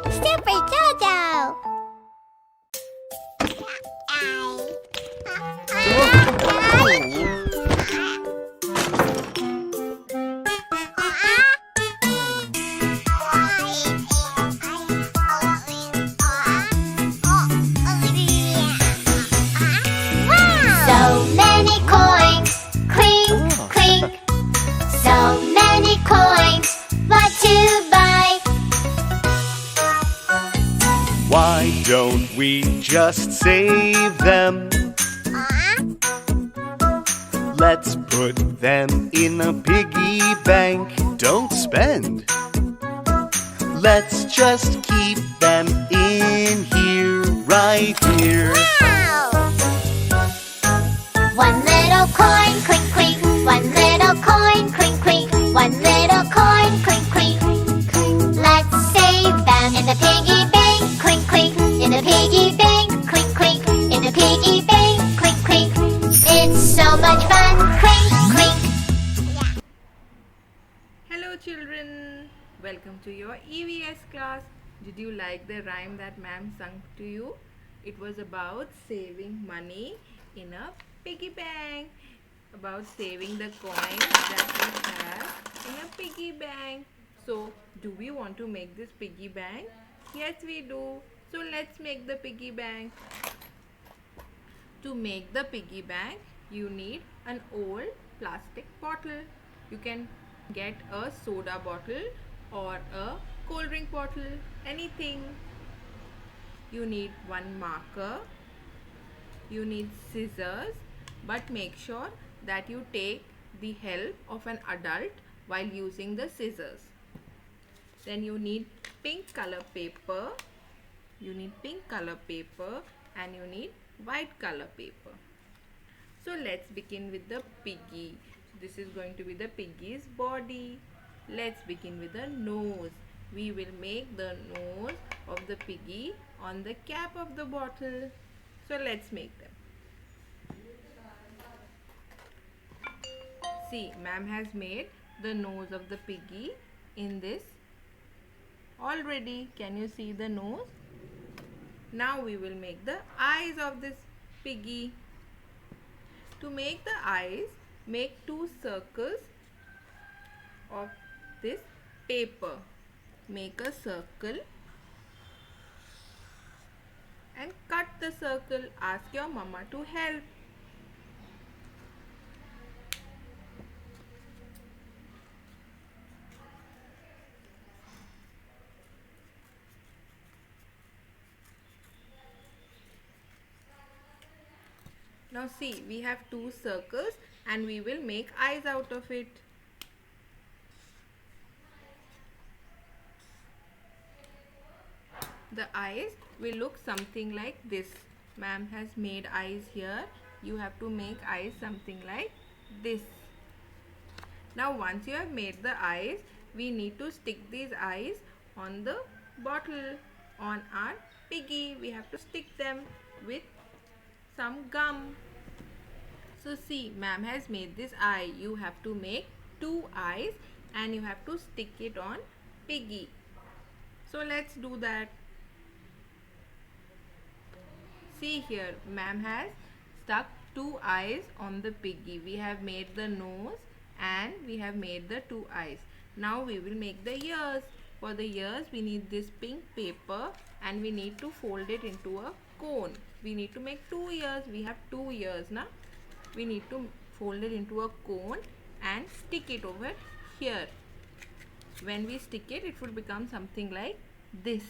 Super Jojo! So many coins, clink, clink. So many coins, what to buy? Why don't we just save them? Let's put them in a piggy bank. Don't spend. Let's just keep them in here, right here. One little coin, clink, clink. One little coin, clink, clink. One little coin, clink, clink. Let's save them in the piggy bank, clink, clink. In the piggy bank, clink, clink. In the piggy bank, clink, clink. It's so much fun, clink, clink. Hello children, welcome to your EVS class. Did you like the rhyme that ma'am sung to you? It was about saving money in a piggy bank, about saving the coins that we have in a piggy bank. So, do we want to make this piggy bank? Yes, we do. So, let's make the piggy bank. To make the piggy bank, you need an old plastic bottle. You can get a soda bottle or a cold drink bottle, anything. You need one marker. You need scissors, but make sure that you take the help of an adult while using the scissors. Then you need pink color paper. You need pink color paper and you need white color paper. So let's begin with the piggy. This is going to be the piggy's body. Let's begin with the nose. We will make the nose of the piggy on the cap of the bottle. So let's make them. See, ma'am has made the nose of the piggy in this already. Can you see the nose? Now we will make the eyes of this piggy. To make the eyes, make two circles of this paper. Make a circle and cut the circle. Ask your mama to help. Now see, we have two circles and we will make eyes out of it. The eyes will look something like this. Ma'am has made eyes here. You have to make eyes something like this. Now once you have made the eyes, we need to stick these eyes on the bottle, on our piggy. We have to stick them with some gum. So see, ma'am has made this eye. You have to make two eyes and you have to stick it on piggy. So let's do that. See here, ma'am has stuck two eyes on the piggy. We have made the nose and we have made the two eyes. Now we will make the ears. For the ears, we need this pink paper and we need to fold it into a cone. We need to make two ears. We have two ears now. We need to fold it into a cone and stick it over here. When we stick it, it will become something like this.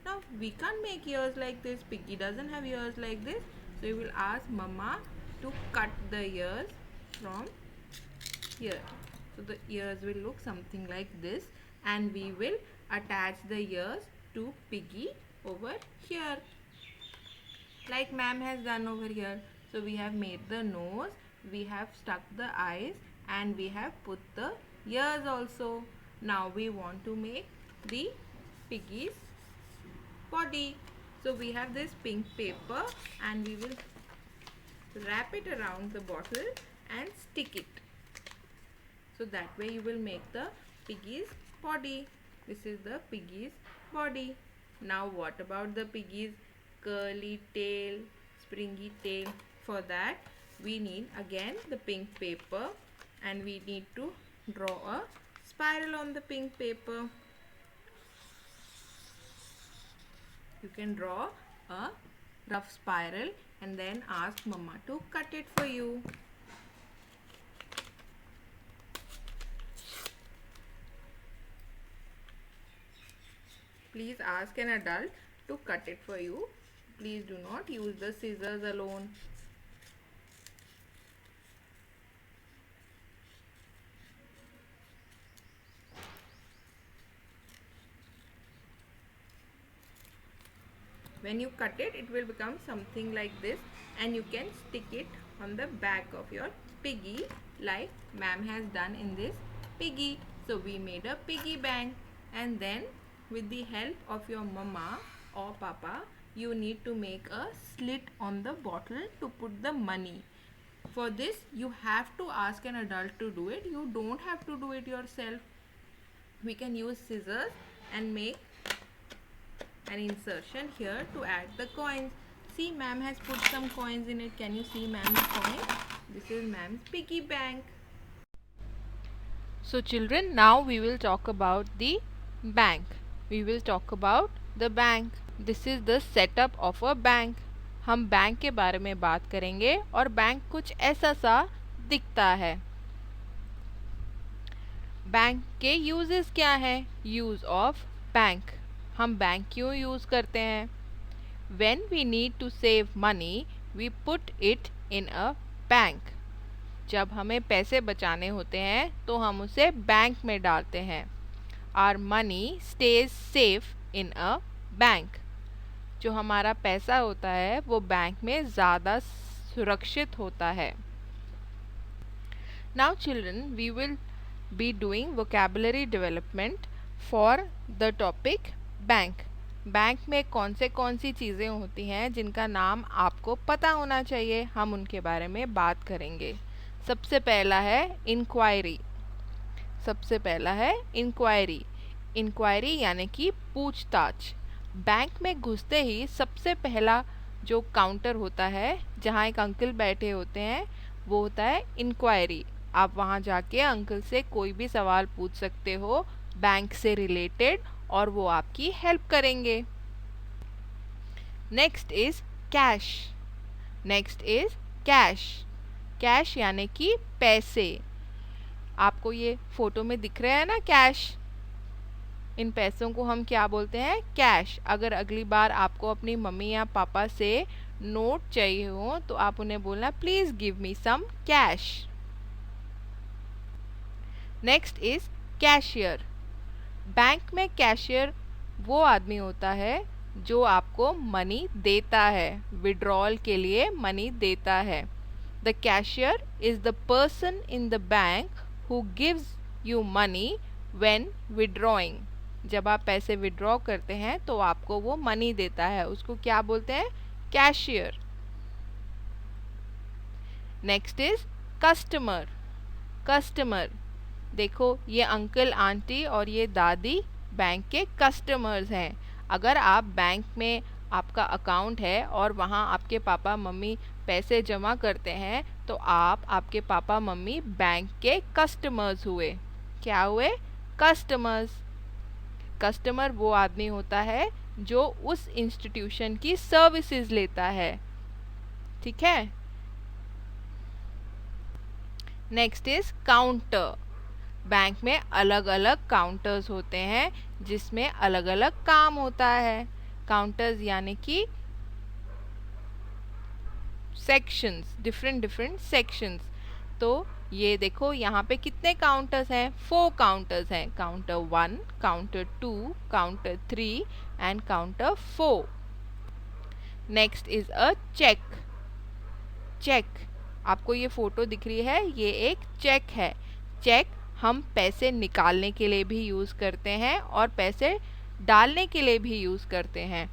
Now we can't make ears like this. Piggy doesn't have ears like this. So we will ask mama to cut the ears from here. So the ears will look something like this and we will attach the ears to piggy over here. Like ma'am has done over here. So we have made the nose, we have stuck the eyes and we have put the ears also. Now we want to make the piggy's body. So we have this pink paper and we will wrap it around the bottle and stick it. So that way you will make the piggy's body. This is the piggy's body. Now what about the piggy's curly tail, springy tail? For that we need again the pink paper, and we need to draw a spiral on the pink paper. You can draw a rough spiral and then ask Mama to cut it for you. Please ask an adult to cut it for you. Please do not use the scissors alone. When you cut it, it will become something like this, and you can stick it on the back of your piggy like ma'am has done in this piggy. So we made a piggy bank, and then with the help of your mama or papa, you need to make a slit on the bottle to put the money. For this, you have to ask an adult to do it. You don't have to do it yourself. We can use scissors and make an insertion here to add the coins. See, ma'am has put some coins in it. Can you see ma'am's coin? This is ma'am's piggy bank. So children, now we will talk about the bank. We will talk about the bank. This is the setup of a bank. हम bank के बारे में बात करेंगे और bank कुछ ऐसा सा दिखता है. बैंक के यूजेस क्या है? Use of bank. हम बैंक क्यों यूज़ करते हैं? When we need to save money, we put it in a bank. जब हमें पैसे बचाने होते हैं तो हम उसे बैंक में डालते हैं. Our money stays safe in a bank. जो हमारा पैसा होता है वो बैंक में ज़्यादा सुरक्षित होता है. Now children, we will be doing vocabulary development for the topic bank. Bank में कौन सी चीज़ें होती हैं जिनका नाम आपको पता होना चाहिए, हम उनके बारे में बात करेंगे. सबसे पहला है इंक्वायरी. इंक्वायरी यानी कि पूछताछ. बैंक में घुसते ही सबसे पहला जो काउंटर होता है जहाँ एक अंकल बैठे होते हैं वो होता है इंक्वायरी. आप वहाँ जाके अंकल से कोई भी सवाल पूछ सकते हो बैंक से रिलेटेड और वो आपकी हेल्प करेंगे. नेक्स्ट इज कैश यानी कि पैसे. आपको ये फोटो में दिख रहा है ना कैश. इन पैसों को हम क्या बोलते हैं? कैश. अगर अगली बार आपको अपनी मम्मी या पापा से नोट चाहिए हो तो आप उन्हें बोलना please give me some cash. Next is cashier. Bank में कैशियर वो आदमी होता है जो आपको मनी देता है, विड्रॉल के लिए मनी देता है. The cashier is the person in the bank who gives you money when withdrawing. जब आप पैसे विड्रॉ करते हैं तो आपको वो मनी देता है, उसको क्या बोलते हैं? कैशियर. Next is customer. देखो ये अंकल आंटी और ये दादी बैंक के कस्टमर्स हैं. अगर आप बैंक में आपका अकाउंट है और वहाँ आपके पापा मम्मी पैसे जमा करते हैं तो आप आपके पापा मम्मी बैंक के कस्टमर्स हुए. क्या हुए? कस्टमर्स. कस्टमर वो आदमी होता है जो उस इंस्टीट्यूशन की सर्विसेज लेता है. ठीक है. Next is counter. बैंक में अलग अलग काउंटर्स होते हैं जिसमें अलग अलग काम होता है. काउंटर्स यानी कि सेक्शंस, डिफरेंट सेक्शंस. तो ये देखो यहाँ पे कितने काउंटर्स हैं? 4 काउंटर्स हैं. Counter 1, counter 2, counter 3 and counter 4. Next is a cheque. आपको ये फोटो दिख रही है, ये एक चेक है. चेक हम पैसे निकालने के लिए भी यूज़ करते हैं और पैसे डालने के लिए भी यूज़ करते हैं.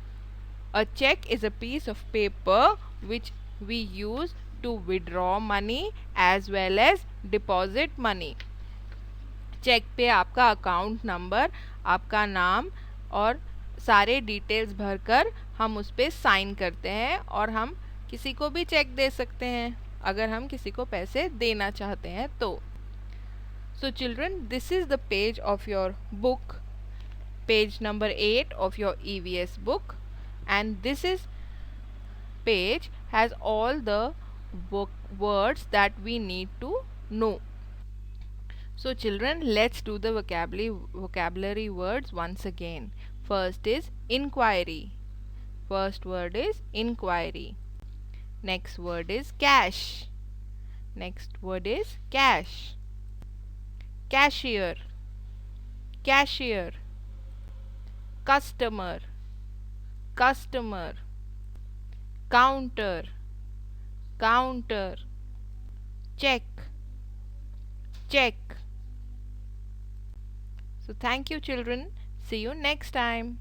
A cheque is a piece of paper which we use to withdraw money as well as deposit money. Cheque पे आपका अकाउंट नंबर, आपका नाम और सारे डिटेल्स भरकर हम उस पर साइन करते हैं और हम किसी को भी चेक दे सकते हैं अगर हम किसी को पैसे देना चाहते हैं तो. So children, this is the page of your book, page number 8 of your EVS book, and this is page has all the words that we need to know. So children, let's do the vocabulary words once again. First is inquiry. First word is inquiry. Next word is cash. Next word is cash. Cashier. Cashier. Customer. Customer. Counter. Counter. Check. Check. So thank you children. See you next time.